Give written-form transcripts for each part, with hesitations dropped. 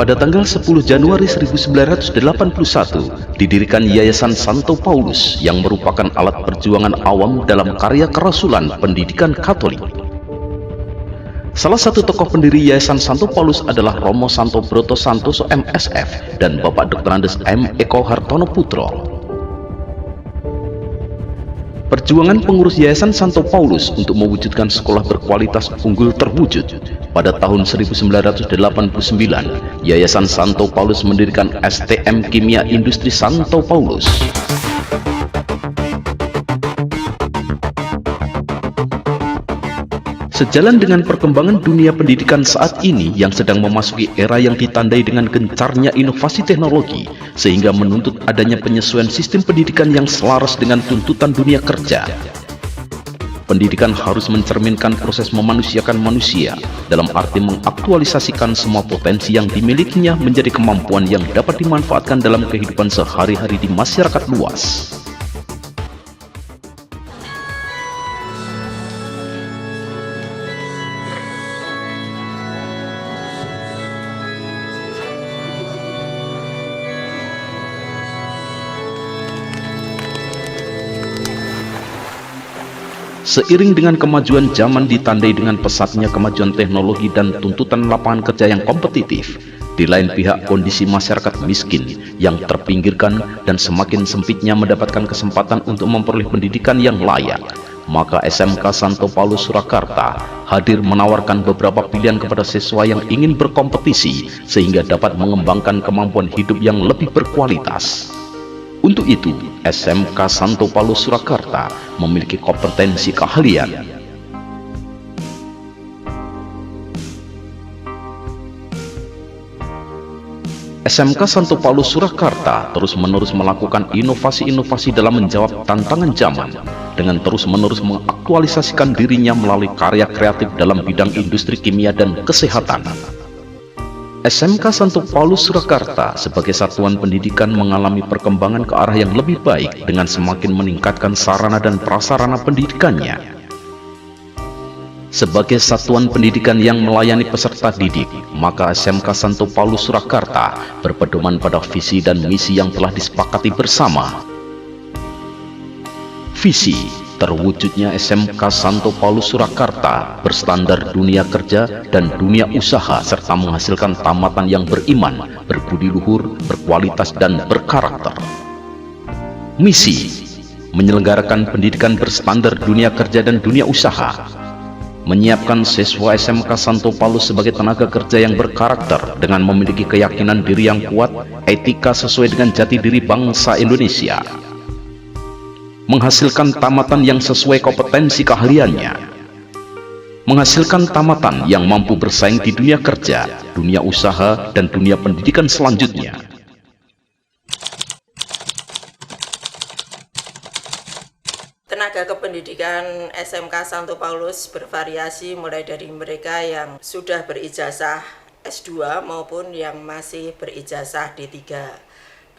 Pada tanggal 10 Januari 1981, didirikan Yayasan Santo Paulus yang merupakan alat perjuangan awam dalam karya kerasulan pendidikan Katolik. Salah satu tokoh pendiri Yayasan Santo Paulus adalah Romo Santo Broto Santoso MSF dan Bapak Dr. Andes M. Eko Hartono Putro. Perjuangan pengurus Yayasan Santo Paulus untuk mewujudkan sekolah berkualitas unggul terwujud. Pada tahun 1989, Yayasan Santo Paulus mendirikan STM Kimia Industri Santo Paulus. Sejalan dengan perkembangan dunia pendidikan saat ini yang sedang memasuki era yang ditandai dengan gencarnya inovasi teknologi, sehingga menuntut adanya penyesuaian sistem pendidikan yang selaras dengan tuntutan dunia kerja. Pendidikan harus mencerminkan proses memanusiakan manusia, dalam arti mengaktualisasikan semua potensi yang dimilikinya menjadi kemampuan yang dapat dimanfaatkan dalam kehidupan sehari-hari di masyarakat luas. Seiring dengan kemajuan zaman ditandai dengan pesatnya kemajuan teknologi dan tuntutan lapangan kerja yang kompetitif, di lain pihak kondisi masyarakat miskin yang terpinggirkan dan semakin sempitnya mendapatkan kesempatan untuk memperoleh pendidikan yang layak, maka SMK Santo Paulus Surakarta hadir menawarkan beberapa pilihan kepada siswa yang ingin berkompetisi sehingga dapat mengembangkan kemampuan hidup yang lebih berkualitas. Untuk itu, SMK Santo Paulus Surakarta memiliki kompetensi keahlian. SMK Santo Paulus Surakarta terus-menerus melakukan inovasi-inovasi dalam menjawab tantangan zaman, dengan terus-menerus mengaktualisasikan dirinya melalui karya kreatif dalam bidang industri kimia dan kesehatan. SMK Santo Paulus Surakarta sebagai satuan pendidikan mengalami perkembangan ke arah yang lebih baik dengan semakin meningkatkan sarana dan prasarana pendidikannya. Sebagai satuan pendidikan yang melayani peserta didik, maka SMK Santo Paulus Surakarta berpedoman pada visi dan misi yang telah disepakati bersama. Visi: terwujudnya SMK Santo Paulus Surakarta berstandar dunia kerja dan dunia usaha serta menghasilkan tamatan yang beriman, berbudi luhur, berkualitas dan berkarakter. Misi: menyelenggarakan pendidikan berstandar dunia kerja dan dunia usaha, menyiapkan siswa SMK Santo Paulus sebagai tenaga kerja yang berkarakter dengan memiliki keyakinan diri yang kuat, etika sesuai dengan jati diri bangsa Indonesia, menghasilkan tamatan yang sesuai kompetensi keahliannya, menghasilkan tamatan yang mampu bersaing di dunia kerja, dunia usaha, dan dunia pendidikan selanjutnya. Tenaga kependidikan SMK Santo Paulus bervariasi mulai dari mereka yang sudah berijazah S2 maupun yang masih berijazah D3.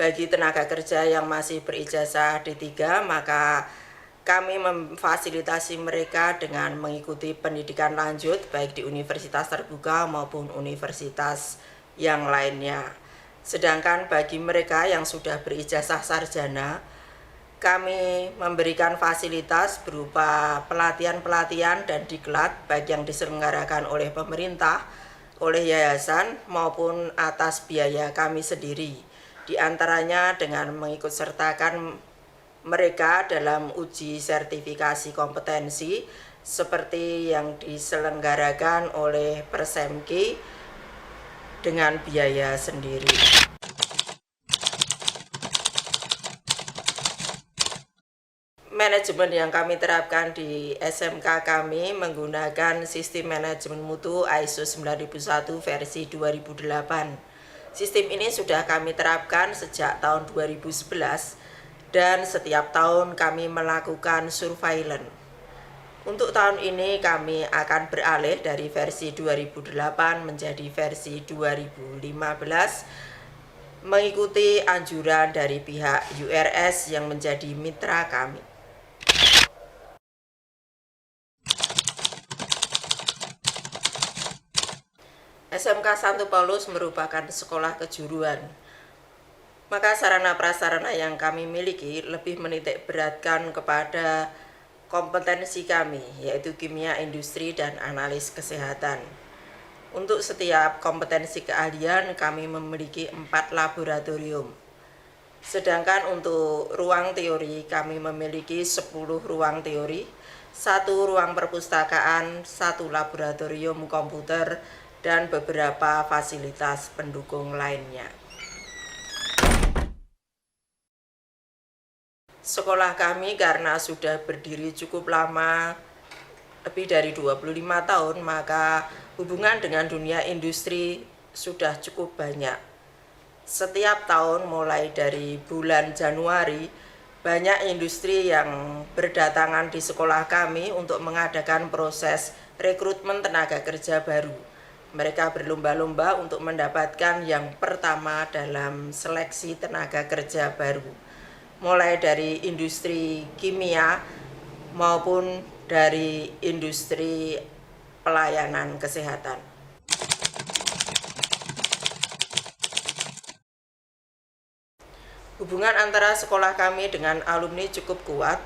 Bagi tenaga kerja yang masih berijazah D3, maka kami memfasilitasi mereka dengan mengikuti pendidikan lanjut baik di universitas terbuka maupun universitas yang lainnya. Sedangkan bagi mereka yang sudah berijazah sarjana, kami memberikan fasilitas berupa pelatihan-pelatihan dan diklat baik yang diselenggarakan oleh pemerintah, oleh yayasan maupun atas biaya kami sendiri. Di antaranya dengan mengikut sertakan mereka dalam uji sertifikasi kompetensi seperti yang diselenggarakan oleh Persemki dengan biaya sendiri. Manajemen yang kami terapkan di SMK kami menggunakan sistem manajemen mutu ISO 9001 versi 2008. Sistem ini sudah kami terapkan sejak tahun 2011 dan setiap tahun kami melakukan surveillance. Untuk tahun ini kami akan beralih dari versi 2008 menjadi versi 2015 mengikuti anjuran dari pihak URS yang menjadi mitra kami. SMK Santo Paulus merupakan sekolah kejuruan. Maka sarana prasarana yang kami miliki lebih menitik beratkan kepada kompetensi kami, yaitu kimia industri dan analis kesehatan. Untuk setiap kompetensi keahlian kami memiliki 4 laboratorium. Sedangkan untuk ruang teori kami memiliki 10 ruang teori, 1 ruang perpustakaan, 1 laboratorium komputer, dan beberapa fasilitas pendukung lainnya. Sekolah kami karena sudah berdiri cukup lama, lebih dari 25 tahun, maka hubungan dengan dunia industri sudah cukup banyak. Setiap tahun mulai dari bulan Januari, banyak industri yang berdatangan di sekolah kami untuk mengadakan proses rekrutmen tenaga kerja baru. Mereka berlomba-lomba untuk mendapatkan yang pertama dalam seleksi tenaga kerja baru, mulai dari industri kimia maupun dari industri pelayanan kesehatan. Hubungan antara sekolah kami dengan alumni cukup kuat.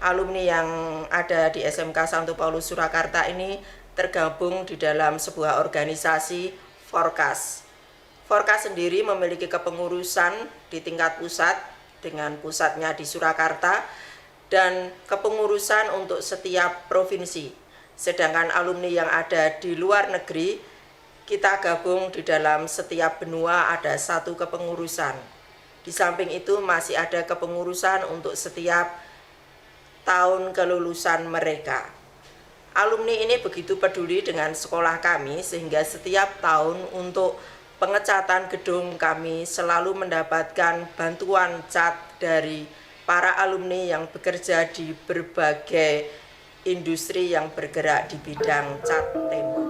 Alumni yang ada di SMK Santo Paulus Surakarta ini tergabung di dalam sebuah organisasi Forkas. Forkas sendiri memiliki kepengurusan di tingkat pusat dengan pusatnya di Surakarta dan kepengurusan untuk setiap provinsi. Sedangkan alumni yang ada di luar negeri, kita gabung di dalam setiap benua ada 1 kepengurusan. Di samping itu masih ada kepengurusan untuk setiap tahun kelulusan mereka. Alumni ini begitu peduli dengan sekolah kami sehingga setiap tahun untuk pengecatan gedung kami selalu mendapatkan bantuan cat dari para alumni yang bekerja di berbagai industri yang bergerak di bidang cat tembok.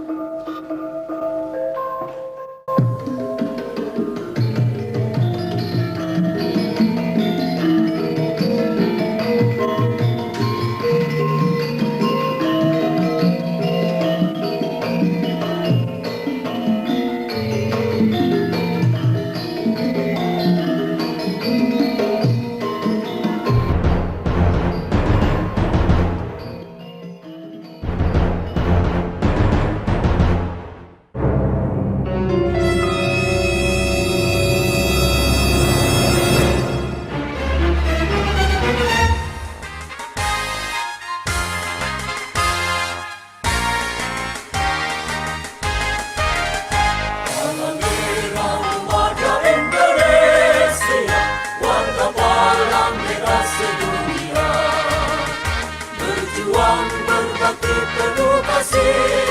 Berbakti penuh kasih.